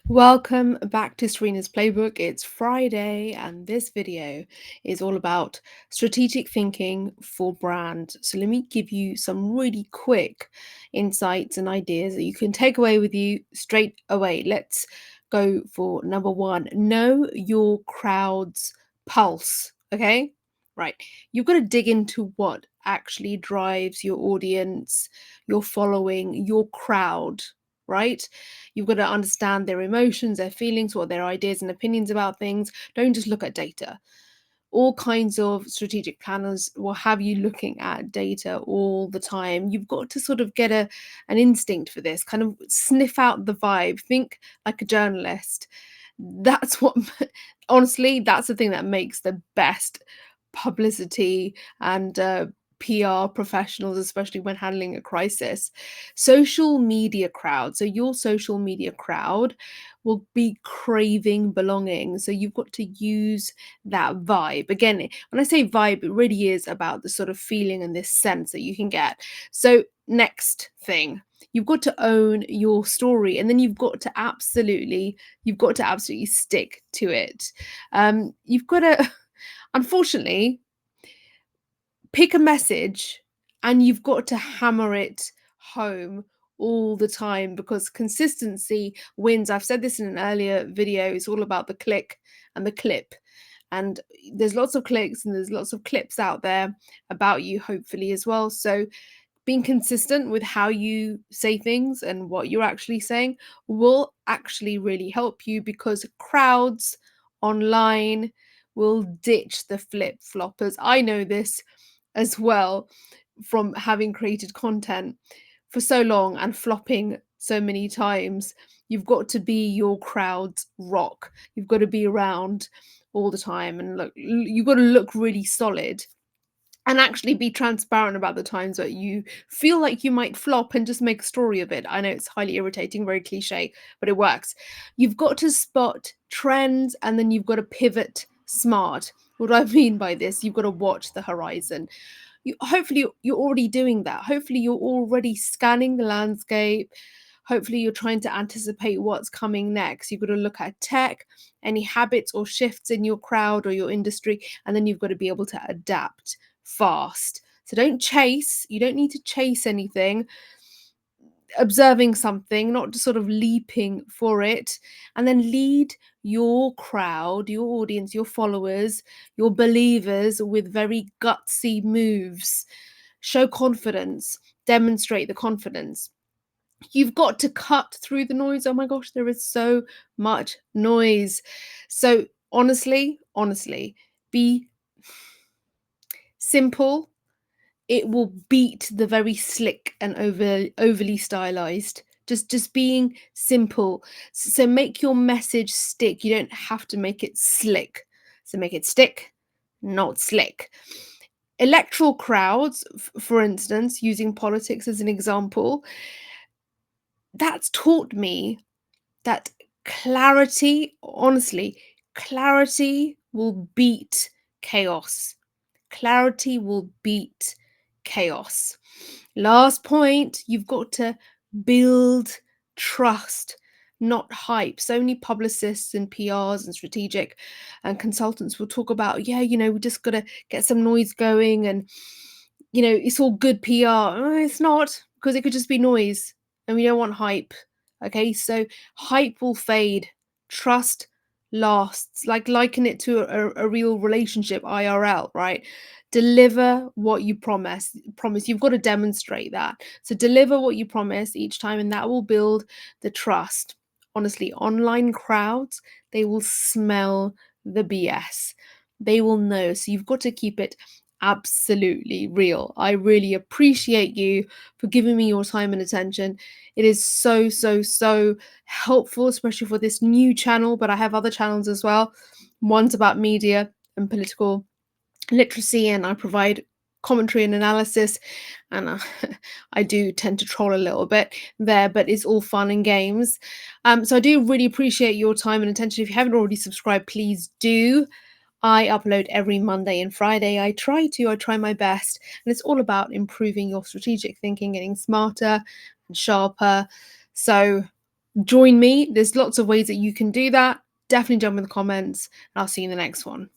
Welcome back to Serena's Playbook. It's Friday, and this video is all about strategic thinking for brand. So, let me give you some really quick insights and ideas that you can take away with you straight away. Let's go for number one: know your crowd's pulse. Okay, right. You've got to dig into what actually drives your audience, your following, your crowd, right? You've got to understand their emotions, their feelings, what their ideas and opinions about things. Don't just look at data. All kinds of strategic planners will have you looking at data all the time. You've got to sort of get an instinct for this, kind of sniff out the vibe, think like a journalist. That's what, honestly, that's the thing that makes the best publicity and PR professionals, especially when handling a crisis. Social media crowd. So, your social media crowd will be craving belonging. So, you've got to use that vibe. Again, when I say vibe, it really is about the sort of feeling and this sense that you can get. So, next thing, you've got to own your story, and then you've got to absolutely stick to it. You've got to unfortunately pick a message, and you've got to hammer it home all the time, because consistency wins. I've said this in an earlier video. It's all about the click and the clip. And there's lots of clicks and there's lots of clips out there about you, hopefully, as well. So being consistent with how you say things and what you're actually saying will actually really help you, because crowds online will ditch the flip floppers. I know this as well from having created content for so long and flopping so many times. You've got to be your crowd's rock. You've got to be around all the time, and look, you've got to look really solid and actually be transparent about the times that you feel like you might flop and just make a story of it. I know it's highly irritating, very cliche, but it works. You've got to spot trends, and then you've got to pivot smart. What do I mean by this? You've got to watch the horizon. Hopefully you're already doing that. Hopefully you're already scanning the landscape. Hopefully you're trying to anticipate what's coming next. You've got to look at tech, any habits or shifts in your crowd or your industry, and then you've got to be able to adapt fast. So don't chase. You don't need to chase anything. Observing something, not just sort of leaping for it, and then lead your crowd, your audience, your followers, your believers with very gutsy moves. Show confidence, demonstrate the confidence. You've got to cut through the noise. Oh my gosh, there is so much noise. So honestly, be simple. It will beat the very slick and overly stylized. Just being simple. So make your message stick. You don't have to make it slick. So make it stick, not slick. Electoral crowds, for instance, using politics as an example, that's taught me that clarity, honestly, clarity will beat chaos. Clarity will beat chaos. Last point, you've got to build trust, not hype. So many publicists and PRs and strategic and consultants will talk about, yeah, we just got to get some noise going, and, it's all good PR. It's not, because it could just be noise, and we don't want hype. Okay, so hype will fade, trust lasts. Like, liken it to a real relationship, IRL, right? Deliver what you promise. You've got to demonstrate that. So deliver what you promise each time, and that will build the trust. Honestly, online crowds, they will smell the BS. They will know. So you've got to keep it absolutely real. I really appreciate you for giving me your time and attention. It is so helpful, especially for this new channel, but I have other channels as well. One's about media and political literacy, and I provide commentary and analysis, and I do tend to troll a little bit there, but it's all fun and games. So I do really appreciate your time and attention. If you haven't already subscribed, please do. I upload every Monday and Friday. I try my best, and it's all about improving your strategic thinking, getting smarter and sharper. So join me. There's lots of ways that you can do that. Definitely jump in the comments, and I'll see you in the next one.